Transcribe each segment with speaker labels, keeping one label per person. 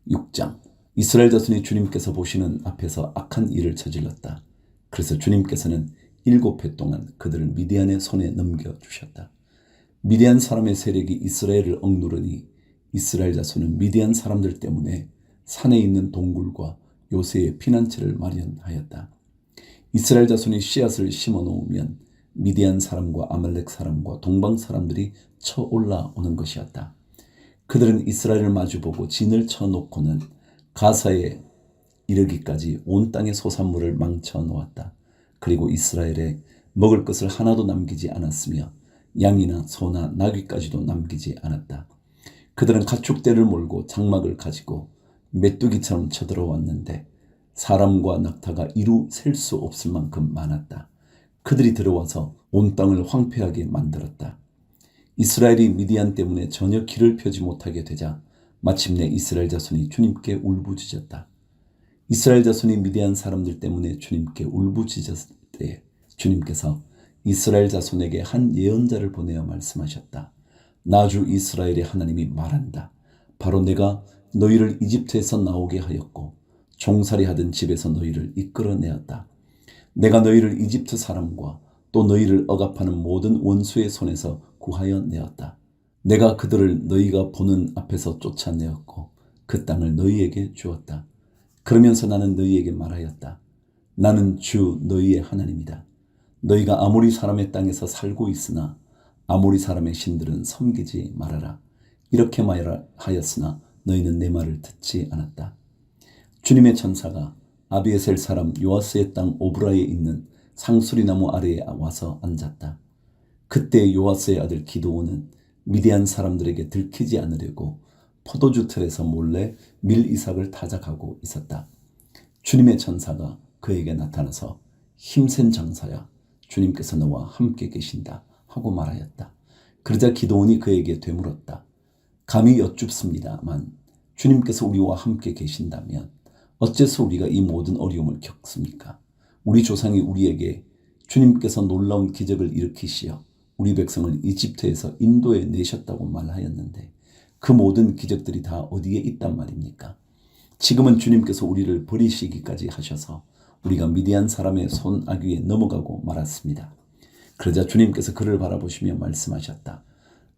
Speaker 1: 6장. 이스라엘 자손이 주님께서 보시는 앞에서 악한 일을 저질렀다. 그래서 주님께서는 7해 동안 그들을 미디안의 손에 넘겨주셨다. 미디안 사람의 세력이 이스라엘을 억누르니 이스라엘 자손은 미디안 사람들 때문에 산에 있는 동굴과 요새의 피난처를 마련하였다. 이스라엘 자손이 씨앗을 심어 놓으면 미디안 사람과 아말렉 사람과 동방 사람들이 쳐 올라오는 것이었다. 그들은 이스라엘을 마주보고 진을 쳐놓고는 가사에 이르기까지 온 땅의 소산물을 망쳐 놓았다. 그리고 이스라엘에 먹을 것을 하나도 남기지 않았으며 양이나 소나 나귀까지도 남기지 않았다. 그들은 가축대를 몰고 장막을 가지고 메뚜기처럼 쳐들어왔는데 사람과 낙타가 이루 셀 수 없을 만큼 많았다. 그들이 들어와서 온 땅을 황폐하게 만들었다. 이스라엘이 미디안 때문에 전혀 길을 펴지 못하게 되자 마침내 이스라엘 자손이 주님께 울부짖었다. 이스라엘 자손이 미디안 사람들 때문에 주님께 울부짖었을 때 주님께서 이스라엘 자손에게 한 예언자를 보내어 말씀하셨다. 나 주 이스라엘의 하나님이 말한다. 바로 내가 너희를 이집트에서 나오게 하였고 종살이하던 집에서 너희를 이끌어내었다. 내가 너희를 이집트 사람과 또 너희를 억압하는 모든 원수의 손에서 구하여 내었다. 내가 그들을 너희가 보는 앞에서 쫓아내었고 그 땅을 너희에게 주었다. 그러면서 나는 너희에게 말하였다. 나는 주 너희의 하나님이다. 너희가 아모리 사람의 땅에서 살고 있으나 아모리 사람의 신들은 섬기지 말아라. 이렇게 말하였으나 너희는 내 말을 듣지 않았다. 주님의 천사가 아비에셀 사람 요아스의 땅 오브라에 있는 상수리나무 아래에 와서 앉았다. 그때 요아스의 아들 기드온은 미디안 사람들에게 들키지 않으려고 포도주 틀에서 몰래 밀 이삭을 타작하고 있었다. 주님의 천사가 그에게 나타나서 힘센 장사야, 주님께서 너와 함께 계신다 하고 말하였다. 그러자 기드온이 그에게 되물었다. 감히 여쭙습니다만 주님께서 우리와 함께 계신다면 어째서 우리가 이 모든 어려움을 겪습니까? 우리 조상이 우리에게 주님께서 놀라운 기적을 일으키시어 우리 백성을 이집트에서 인도에 내셨다고 말하였는데 그 모든 기적들이 다 어디에 있단 말입니까? 지금은 주님께서 우리를 버리시기까지 하셔서 우리가 미디안 사람의 손아귀에 넘어가고 말았습니다. 그러자 주님께서 그를 바라보시며 말씀하셨다.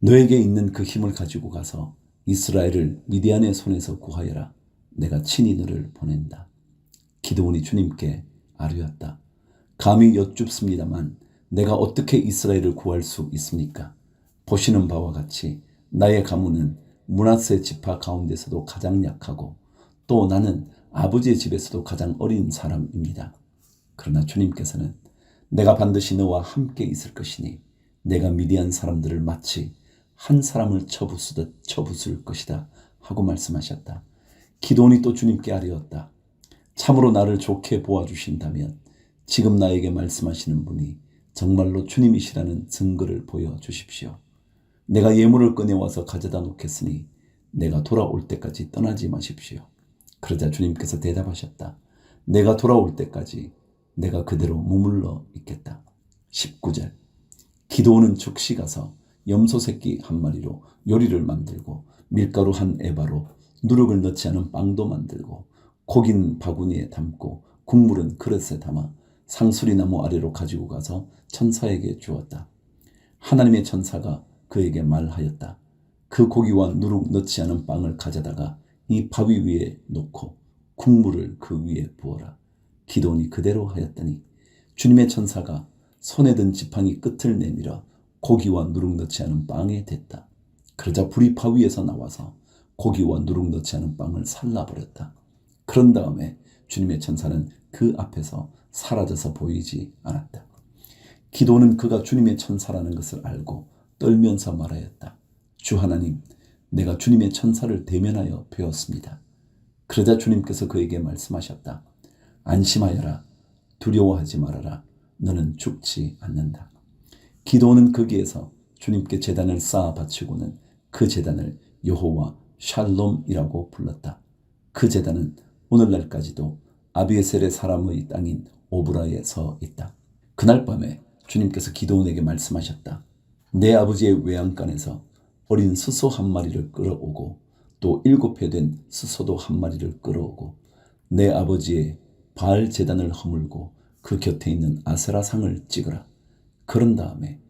Speaker 1: 너에게 있는 그 힘을 가지고 가서 이스라엘을 미디안의 손에서 구하여라. 내가 친히 너를 보낸다. 기드온이 주님께 아뢰었다. 감히 여쭙습니다만 내가 어떻게 이스라엘을 구할 수 있습니까? 보시는 바와 같이 나의 가문은 므낫세 지파 가운데서도 가장 약하고 또 나는 아버지의 집에서도 가장 어린 사람입니다. 그러나 주님께서는 내가 반드시 너와 함께 있을 것이니 내가 미디안 사람들을 마치 한 사람을 쳐부수듯 쳐부술 것이다 하고 말씀하셨다. 기드온이 또 주님께 아뢰었다. 참으로 나를 좋게 보아주신다면 지금 나에게 말씀하시는 분이 정말로 주님이시라는 증거를 보여주십시오. 내가 예물을 꺼내와서 가져다 놓겠으니 내가 돌아올 때까지 떠나지 마십시오. 그러자 주님께서 대답하셨다. 내가 돌아올 때까지 내가 그대로 머물러 있겠다. 19절. 기드온은 즉시 가서 염소 새끼 한 마리로 요리를 만들고 밀가루 한 에바로 누룩을 넣지 않은 빵도 만들고 고긴 바구니에 담고 국물은 그릇에 담아 상수리나무 아래로 가지고 가서 천사에게 주었다. 하나님의 천사가 그에게 말하였다. 그 고기와 누룩 넣지 않은 빵을 가져다가 이 바위 위에 놓고 국물을 그 위에 부어라. 기드온이 그대로 하였더니 주님의 천사가 손에 든 지팡이 끝을 내밀어 고기와 누룩 넣지 않은 빵에 댔다. 그러자 불이 바위에서 나와서 고기와 누룩 넣지 않은 빵을 살라버렸다. 그런 다음에 주님의 천사는 그 앞에서 사라져서 보이지 않았다. 기드온은 그가 주님의 천사라는 것을 알고 떨면서 말하였다. 주 하나님, 내가 주님의 천사를 대면하여 배웠습니다. 그러자 주님께서 그에게 말씀하셨다. 안심하여라. 두려워하지 말아라. 너는 죽지 않는다. 기드온은 거기에서 주님께 제단을 쌓아 바치고는 그 제단을 여호와 샬롬이라고 불렀다. 그 제단은 오늘날까지도 아비에셀의 사람의 땅인 오브라에 서 있다. 그날 밤에 주님께서 기드온에게 말씀하셨다. 내 아버지의 외양간에서 어린 수소 한 마리를 끌어오고 또 7회 된 스소도 한 마리를 끌어오고 내 아버지의 바알 제단을 허물고 그 곁에 있는 아세라 상을 찍으라. 그런 다음에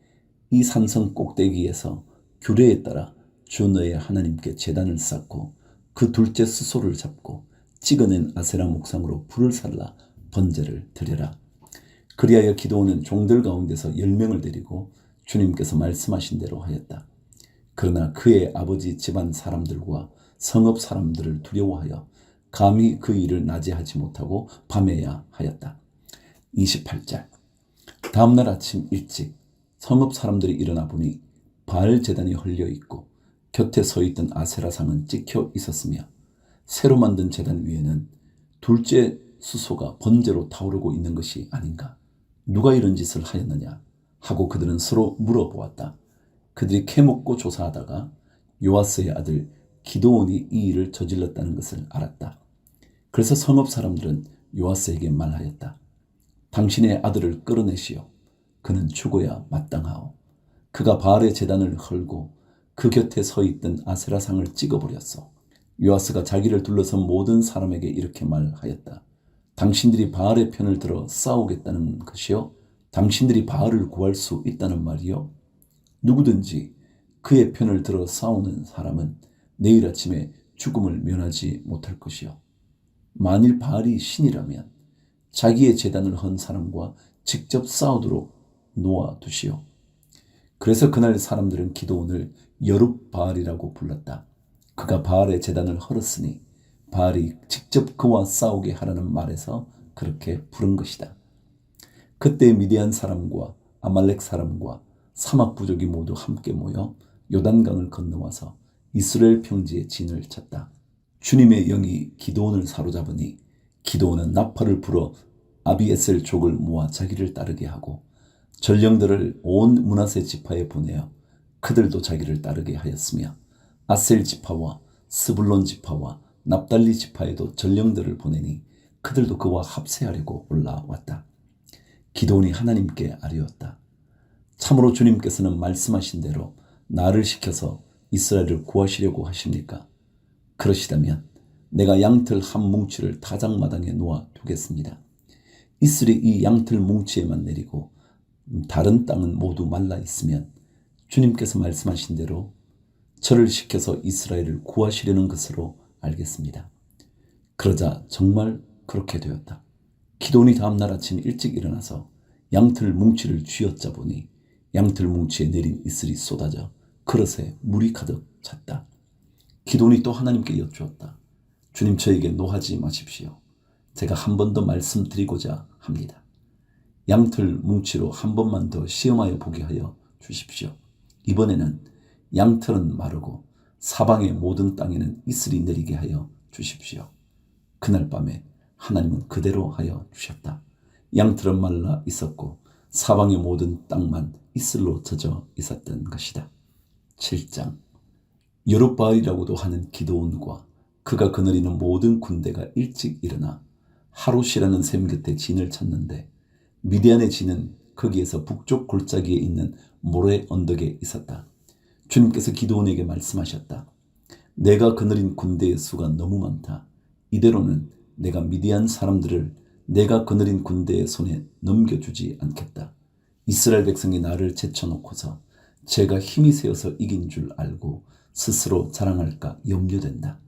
Speaker 1: 이 산성 꼭대기에서 규례에 따라 주 너의 하나님께 제단을 쌓고 그 둘째 스소를 잡고 찍어낸 아세라 목상으로 불을 살라 번제를 드려라. 그리하여 기드온은 종들 가운데서 10명을 데리고 주님께서 말씀하신 대로 하였다. 그러나 그의 아버지 집안 사람들과 성읍 사람들을 두려워하여 감히 그 일을 낮에 하지 못하고 밤에야 하였다. 28절. 다음날 아침 일찍 성읍 사람들이 일어나 보니 바알 제단이 헐려 있고 곁에 서 있던 아세라 상은 찍혀 있었으며 새로 만든 제단 위에는 둘째 수소가 번제로 타오르고 있는 것이 아닌가. 누가 이런 짓을 하였느냐 하고 그들은 서로 물어보았다. 그들이 캐묻고 조사하다가 요아스의 아들 기드온이 이 일을 저질렀다는 것을 알았다. 그래서 성읍 사람들은 요아스에게 말하였다. 당신의 아들을 끌어내시오. 그는 죽어야 마땅하오. 그가 바알의 제단을 헐고 그 곁에 서 있던 아세라상을 찍어버렸소. 요아스가 자기를 둘러선 모든 사람에게 이렇게 말하였다. 당신들이 바알의 편을 들어 싸우겠다는 것이요? 당신들이 바알을 구할 수 있다는 말이요? 누구든지 그의 편을 들어 싸우는 사람은 내일 아침에 죽음을 면하지 못할 것이요. 만일 바알이 신이라면 자기의 제단을 헌 사람과 직접 싸우도록 놓아두시오. 그래서 그날 사람들은 기드온을 여룹바알이라고 불렀다. 그가 바알의 제단을 헐었으니 바알이 직접 그와 싸우게 하라는 말에서 그렇게 부른 것이다. 그때 미디안 사람과 아말렉 사람과 사막 부족이 모두 함께 모여 요단강을 건너와서 이스라엘 평지에 진을 쳤다. 주님의 영이 기드온을 사로잡으니 기드온은 나팔을 불어 아비에셀 족을 모아 자기를 따르게 하고 전령들을 온 므낫세 지파에 보내어 그들도 자기를 따르게 하였으며 아셀 지파와 스불론 지파와 납달리 지파에도 전령들을 보내니 그들도 그와 합세하려고 올라왔다. 기드온이 하나님께 아뢰었다. 참으로 주님께서는 말씀하신 대로 나를 시켜서 이스라엘을 구하시려고 하십니까? 그러시다면 내가 양털 한 뭉치를 타작마당에 놓아 두겠습니다. 이슬이 이 양털 뭉치에만 내리고 다른 땅은 모두 말라 있으면 주님께서 말씀하신 대로 저를 시켜서 이스라엘을 구하시려는 것으로 알겠습니다. 그러자 정말 그렇게 되었다. 기드온이 다음날 아침 일찍 일어나서 양털 뭉치를 쥐어짜 보니 양털 뭉치에 내린 이슬이 쏟아져 그릇에 물이 가득 찼다. 기드온이 또 하나님께 여쭈었다. 주님, 저에게 노하지 마십시오. 제가 한 번 더 말씀드리고자 합니다. 양털 뭉치로 한 번만 더 시험하여 보게 하여 주십시오. 이번에는 양털은 마르고 사방의 모든 땅에는 이슬이 내리게 하여 주십시오. 그날 밤에 하나님은 그대로 하여 주셨다. 양털은 말라 있었고 사방의 모든 땅만 이슬로 젖어 있었던 것이다. 7장. 여룹바알이라고도 하는 기드온과 그가 거느리는 모든 군대가 일찍 일어나 하롯이라는 샘 곁에 진을 쳤는데 미디안의 진은 거기에서 북쪽 골짜기에 있는 모래 언덕에 있었다. 주님께서 기드온에게 말씀하셨다. 내가 거느린 군대의 수가 너무 많다. 이대로는 내가 미디안 사람들을 내가 거느린 군대의 손에 넘겨주지 않겠다. 이스라엘 백성이 나를 제쳐놓고서 제가 힘이 세어서 이긴 줄 알고 스스로 자랑할까 염려된다.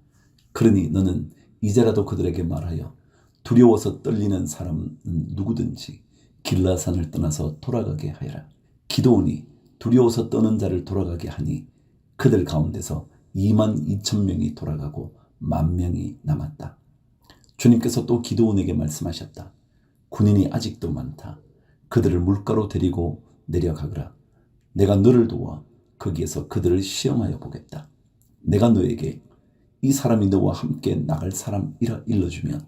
Speaker 1: 그러니 너는 이제라도 그들에게 말하여 두려워서 떨리는 사람은 누구든지 길라산을 떠나서 돌아가게 하여라. 기드온이 두려워서 떠는 자를 돌아가게 하니 그들 가운데서 22,000명이 돌아가고 10,000명이 남았다. 주님께서 또 기드온에게 말씀하셨다. 군인이 아직도 많다. 그들을 물가로 데리고 내려가거라. 내가 너를 도와 거기에서 그들을 시험하여 보겠다. 내가 너에게 이 사람이 너와 함께 나갈 사람이라 일러주면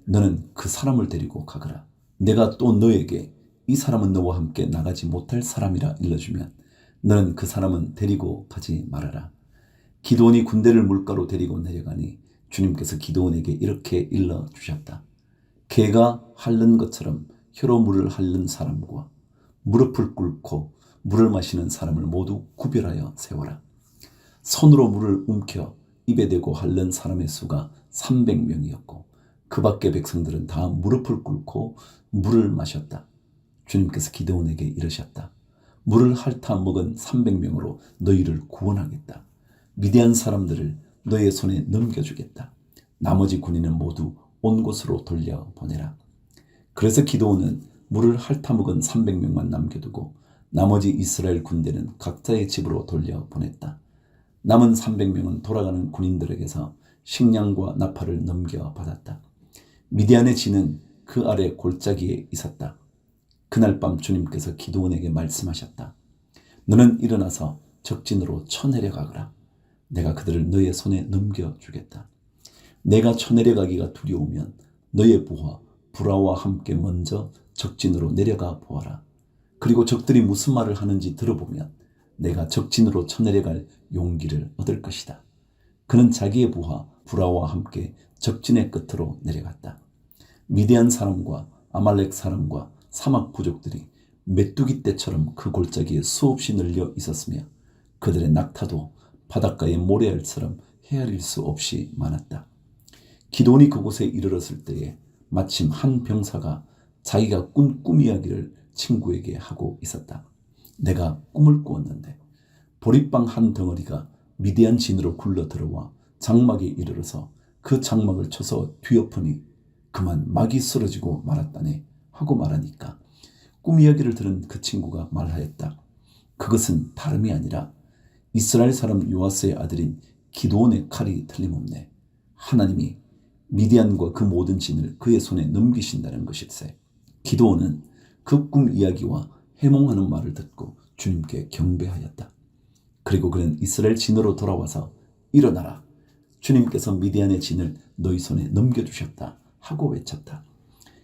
Speaker 1: 너는 그 사람을 데리고 가거라. 내가 또 너에게 이 사람은 너와 함께 나가지 못할 사람이라 일러주면 너는 그 사람은 데리고 가지 말아라. 기드온이 군대를 물가로 데리고 내려가니 주님께서 기드온에게 이렇게 일러주셨다. 개가 핥는 것처럼 혀로 물을 핥는 사람과 무릎을 꿇고 물을 마시는 사람을 모두 구별하여 세워라. 손으로 물을 움켜 입에 대고 핥는 사람의 수가 300명이었고 그 밖의 백성들은 다 무릎을 꿇고 물을 마셨다. 주님께서 기드온에게 이르셨다. 물을 핥아 먹은 300명으로 너희를 구원하겠다. 미디안 사람들을 너의 손에 넘겨주겠다. 나머지 군인은 모두 온 곳으로 돌려보내라. 그래서 기드온은 물을 핥아 먹은 300명만 남겨두고 나머지 이스라엘 군대는 각자의 집으로 돌려보냈다. 남은 300명은 돌아가는 군인들에게서 식량과 나팔을 넘겨받았다. 미디안의 진은 그 아래 골짜기에 있었다. 그날 밤 주님께서 기드온에게 말씀하셨다. 너는 일어나서 적진으로 쳐내려가거라. 내가 그들을 너의 손에 넘겨주겠다. 내가 쳐내려가기가 두려우면 너의 부하 브라와 함께 먼저 적진으로 내려가 보아라. 그리고 적들이 무슨 말을 하는지 들어보면 내가 적진으로 쳐내려갈 용기를 얻을 것이다. 그는 자기의 부하 브라와 함께 적진의 끝으로 내려갔다. 미디안 사람과 아말렉 사람과 사막 부족들이 메뚜기 떼처럼 그 골짜기에 수없이 널려 있었으며 그들의 낙타도 바닷가의 모래알처럼 헤아릴 수 없이 많았다. 기드온이 그곳에 이르렀을 때에 마침 한 병사가 자기가 꾼 꿈 이야기를 친구에게 하고 있었다. 내가 꿈을 꾸었는데 보리빵 한 덩어리가 미디안 진으로 굴러 들어와 장막에 이르러서 그 장막을 쳐서 뒤엎으니 그만 막이 쓰러지고 말았다네 하고 말하니까 꿈 이야기를 들은 그 친구가 말하였다. 그것은 다름이 아니라 이스라엘 사람 요아스의 아들인 기드온의 칼이 틀림없네. 하나님이 미디안과 그 모든 진을 그의 손에 넘기신다는 것일세. 기드온은 그 꿈 이야기와 해몽하는 말을 듣고 주님께 경배하였다. 그리고 그는 이스라엘 진으로 돌아와서 일어나라. 주님께서 미디안의 진을 너희 손에 넘겨주셨다 하고 외쳤다.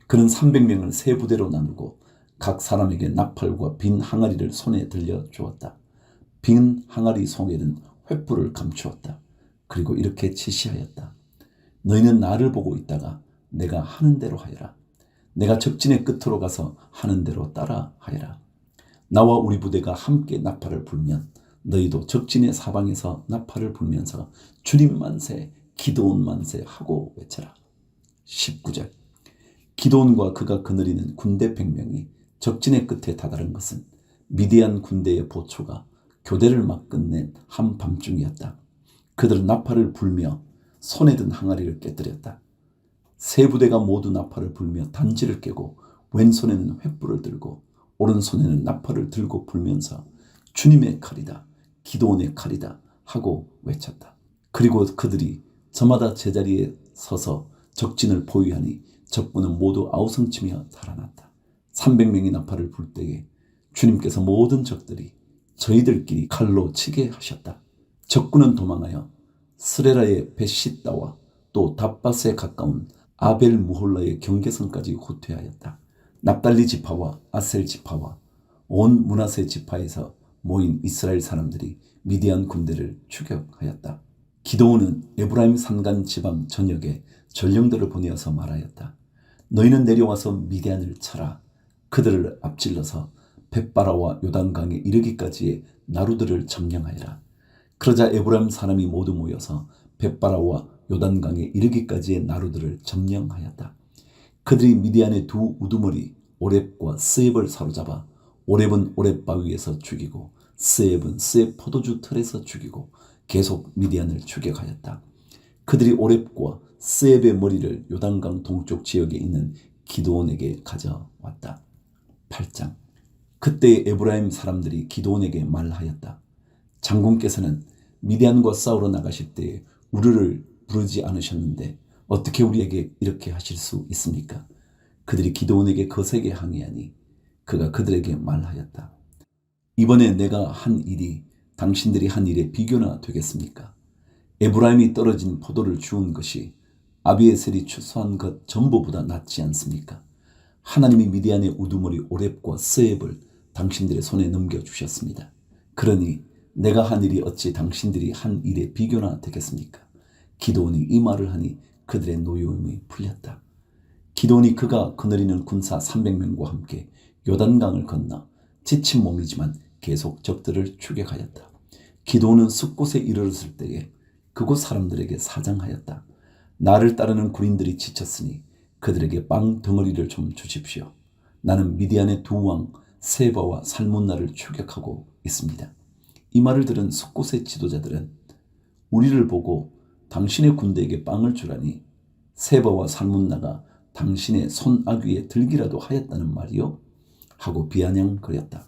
Speaker 1: 그는 300명을 세 부대로 나누고 각 사람에게 나팔과 빈 항아리를 손에 들려 주었다. 빈 항아리 속에는 횃불을 감추었다. 그리고 이렇게 지시하였다. 너희는 나를 보고 있다가 내가 하는 대로 하여라. 내가 적진의 끝으로 가서 하는 대로 따라 하여라. 나와 우리 부대가 함께 나팔을 불면 너희도 적진의 사방에서 나팔을 불면서 주님 만세, 기드온 만세 하고 외쳐라. 19절. 기드온과 그가 거느리는 군대 100명이 적진의 끝에 다다른 것은 미디안 군대의 보초가 교대를 막 끝낸 한밤중이었다. 그들은 나팔을 불며 손에 든 항아리를 깨뜨렸다. 세 부대가 모두 나팔을 불며 단지를 깨고 왼손에는 횃불을 들고 오른손에는 나팔을 들고 불면서 주님의 칼이다, 기드온의 칼이다 하고 외쳤다. 그리고 그들이 저마다 제자리에 서서 적진을 포위하니 적군은 모두 아우성치며 달아났다. 300명이 나팔을 불 때에 주님께서 모든 적들이 저희들끼리 칼로 치게 하셨다. 적군은 도망하여 스레라의 벳시다와 또 답밭에 가까운 아벨 무홀라의 경계선까지 후퇴하였다. 납달리 지파와 아셀 지파와 온 므낫세 지파에서 모인 이스라엘 사람들이 미디안 군대를 추격하였다. 기드온은 에브라임 산간 지방 전역에 전령들을 보내어서 말하였다. 너희는 내려와서 미디안을 쳐라. 그들을 앞질러서 벳바라와 요단강에 이르기까지의 나루들을 점령하여라. 그러자 에브라임 사람이 모두 모여서 벳바라와 요단강에 이르기까지의 나루들을 점령하였다. 그들이 미디안의 두 우두머리 오렙과 스앱을 사로잡아 오렙은 오렙 바위에서 죽이고 스앱은 스앱 포도주 틀에서 죽이고 계속 미디안을 추격하였다. 그들이 오렙과 스앱의 머리를 요단강 동쪽 지역에 있는 기드온에게 가져왔다. 8장. 그때 에브라임 사람들이 기드온에게 말하였다. 장군께서는 미디안과 싸우러 나가실 때에 우리를 부르지 않으셨는데 어떻게 우리에게 이렇게 하실 수 있습니까? 그들이 기드온에게 거세게 항의하니 그가 그들에게 말하였다. 이번에 내가 한 일이 당신들이 한 일에 비교나 되겠습니까? 에브라임이 떨어진 포도를 주운 것이 아비에셀이 추수한 것 전부보다 낫지 않습니까? 하나님이 미디안의 우두머리 오렙과 스앱을 당신들의 손에 넘겨주셨습니다. 그러니 내가 한 일이 어찌 당신들이 한 일에 비교나 되겠습니까? 기드온이 이 말을 하니 그들의 노여움이 풀렸다. 기드온이 그가 거느리는 군사 300명과 함께 요단강을 건너 지친 몸이지만 계속 적들을 추격하였다. 기드온은 숲곳에 이르렀을 때에 그곳 사람들에게 사정하였다. 나를 따르는 군인들이 지쳤으니 그들에게 빵 덩어리를 좀 주십시오. 나는 미디안의 두 왕 세바와 살문나를 추격하고 있습니다. 이 말을 들은 숫곳의 지도자들은 우리를 보고 당신의 군대에게 빵을 주라니 세바와 살문나가 당신의 손아귀에 들기라도 하였다는 말이요? 하고 비아냥거렸다.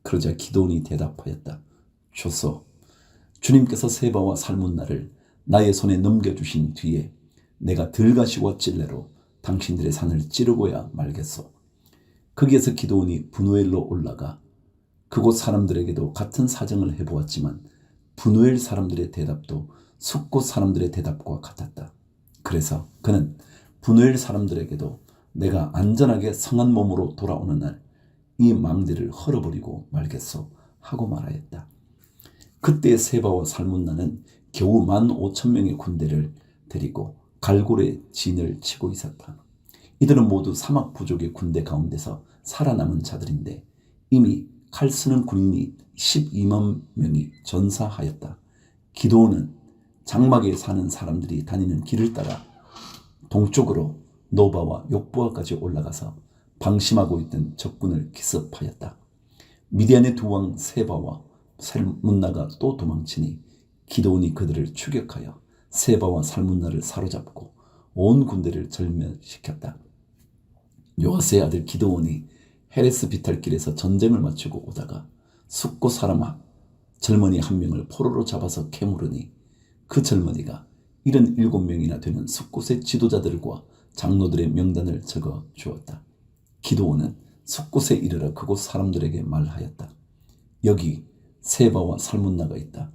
Speaker 1: 그러자 기드온이 대답하였다. 좋소. 주님께서 세바와 살문나를 나의 손에 넘겨주신 뒤에 내가 들가시와 찔레로 당신들의 산을 찌르고야 말겠소. 거기에서 기드온이 브누엘로 올라가 그곳 사람들에게도 같은 사정을 해보았지만 브누엘 사람들의 대답도 숫곳 사람들의 대답과 같았다. 그래서 그는 브누엘 사람들에게도 내가 안전하게 성한 몸으로 돌아오는 날 이 망대를 헐어버리고 말겠소 하고 말하였다. 그때 세바와 살문나는 겨우 15,000명의 군대를 데리고 갈골의 진을 치고 있었다. 이들은 모두 사막 부족의 군대 가운데서 살아남은 자들인데 이미 칼 쓰는 군인이 12만 명이 전사하였다. 기드온은 장막에 사는 사람들이 다니는 길을 따라 동쪽으로 노바와 욕부아까지 올라가서 방심하고 있던 적군을 기습하였다. 미디안의 두 왕 세바와 살문나가 또 도망치니 기드온이 그들을 추격하여 세바와 살문나를 사로잡고 온 군대를 절멸시켰다. 요아스의 아들 기드온이 헤레스 비탈길에서 전쟁을 마치고 오다가 숫곳 사람 젊은이 한 명을 포로로 잡아서 캐물으니 그 젊은이가 77명이나 되는 숫곳의 지도자들과 장로들의 명단을 적어 주었다. 기드온은 숫곳에 이르러 그곳 사람들에게 말하였다. 여기 세바와 살문나가 있다.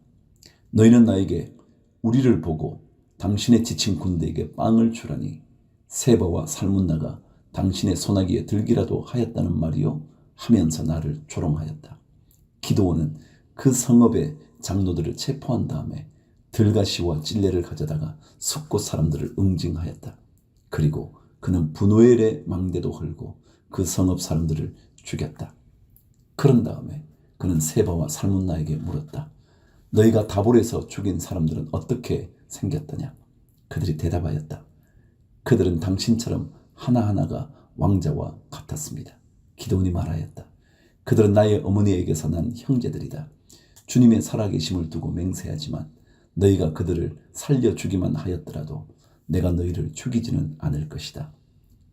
Speaker 1: 너희는 나에게 우리를 보고 당신의 지친 군대에게 빵을 주라니 세바와 살문나가 당신의 소나기에 들기라도 하였다는 말이요? 하면서 나를 조롱하였다. 기드온은 그 성읍의 장로들을 체포한 다음에 들가시와 찔레를 가져다가 숫곳 사람들을 응징하였다. 그리고 그는 브누엘의 망대도 헐고 그 성읍 사람들을 죽였다. 그런 다음에 그는 세바와 살문나에게 물었다. 너희가 다볼에서 죽인 사람들은 어떻게 생겼더냐? 그들이 대답하였다. 그들은 당신처럼 하나하나가 왕자와 같았습니다. 기드온이 말하였다. 그들은 나의 어머니에게서 난 형제들이다. 주님의 살아계심을 두고 맹세하지만 너희가 그들을 살려주기만 하였더라도 내가 너희를 죽이지는 않을 것이다.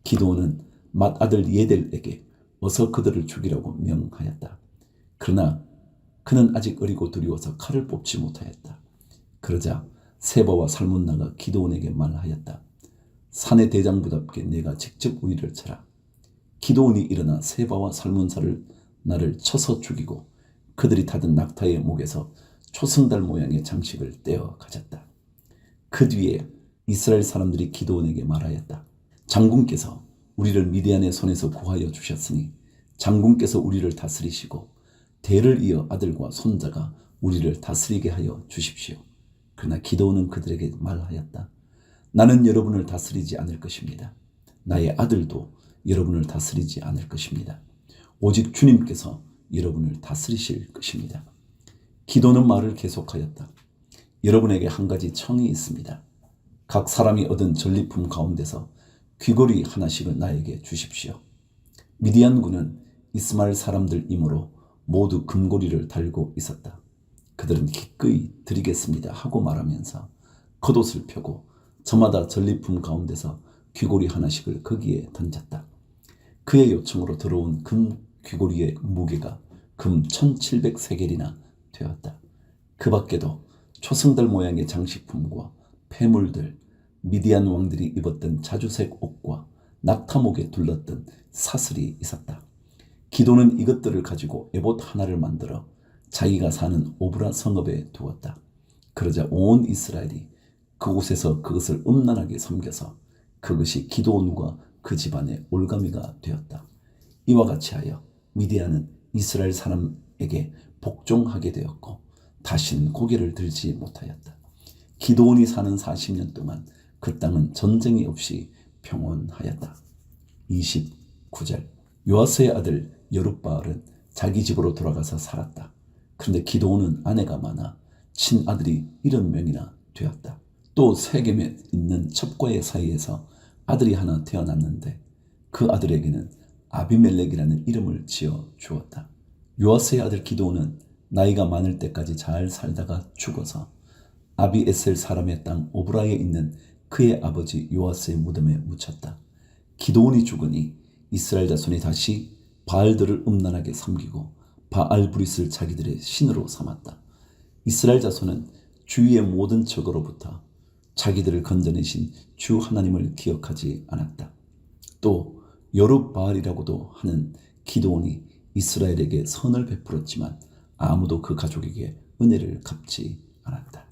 Speaker 1: 기드온은 맏아들 예델에게 어서 그들을 죽이라고 명하였다. 그러나 그는 아직 어리고 두려워서 칼을 뽑지 못하였다. 그러자 세바와 살문나가 기드온에게 말하였다. 산의 대장부답게 내가 직접 우리를 쳐라. 기드온이 일어나 세바와 살문나를 쳐서 죽이고 그들이 타던 낙타의 목에서 초승달 모양의 장식을 떼어 가졌다. 그 뒤에 이스라엘 사람들이 기드온에게 말하였다. 장군께서 우리를 미디안의 손에서 구하여 주셨으니 장군께서 우리를 다스리시고 대를 이어 아들과 손자가 우리를 다스리게 하여 주십시오. 그러나 기드온은 그들에게 말하였다. 나는 여러분을 다스리지 않을 것입니다. 나의 아들도 여러분을 다스리지 않을 것입니다. 오직 주님께서 여러분을 다스리실 것입니다. 기도는 말을 계속하였다. 여러분에게 한 가지 청이 있습니다. 각 사람이 얻은 전리품 가운데서 귀걸이 하나씩을 나에게 주십시오. 미디안군은 이스마엘 사람들이므로 모두 금고리를 달고 있었다. 그들은 기꺼이 드리겠습니다 하고 말하면서 겉옷을 펴고 저마다 전리품 가운데서 귀걸이 하나씩을 거기에 던졌다. 그의 요청으로 들어온 금 귀걸이의 무게가 금 1700세겔이나 되었다. 그 밖에도 초승달 모양의 장식품과 폐물들, 미디안 왕들이 입었던 자주색 옷과 낙타목에 둘렀던 사슬이 있었다. 기도는 이것들을 가지고 에봇 하나를 만들어 자기가 사는 오브라 성읍에 두었다. 그러자 온 이스라엘이 그곳에서 그것을 음란하게 섬겨서 그것이 기드온과 그 집안의 올가미가 되었다. 이와 같이 하여 미디안은 이스라엘 사람에게 복종하게 되었고 다시는 고개를 들지 못하였다. 기드온이 사는 40년 동안 그 땅은 전쟁이 없이 평온하였다. 29절 요아스의 아들 여룻바알은 자기 집으로 돌아가서 살았다. 그런데 기드온은 아내가 많아 친아들이 70명이나 되었다. 또 세겜에 있는 첩과의 사이에서 아들이 하나 태어났는데 그 아들에게는 아비멜렉이라는 이름을 지어 주었다. 요아스의 아들 기드온은 나이가 많을 때까지 잘 살다가 죽어서 아비에셀 사람의 땅 오브라에 있는 그의 아버지 요아스의 무덤에 묻혔다. 기드온이 죽으니 이스라엘 자손이 다시 바알들을 음란하게 섬기고 바알브릿을 자기들의 신으로 삼았다. 이스라엘 자손은 주위의 모든 적으로부터 자기들을 건져내신 주 하나님을 기억하지 않았다. 또 여룹바알이라고도 하는 기드온이 이스라엘에게 선을 베풀었지만 아무도 그 가족에게 은혜를 갚지 않았다.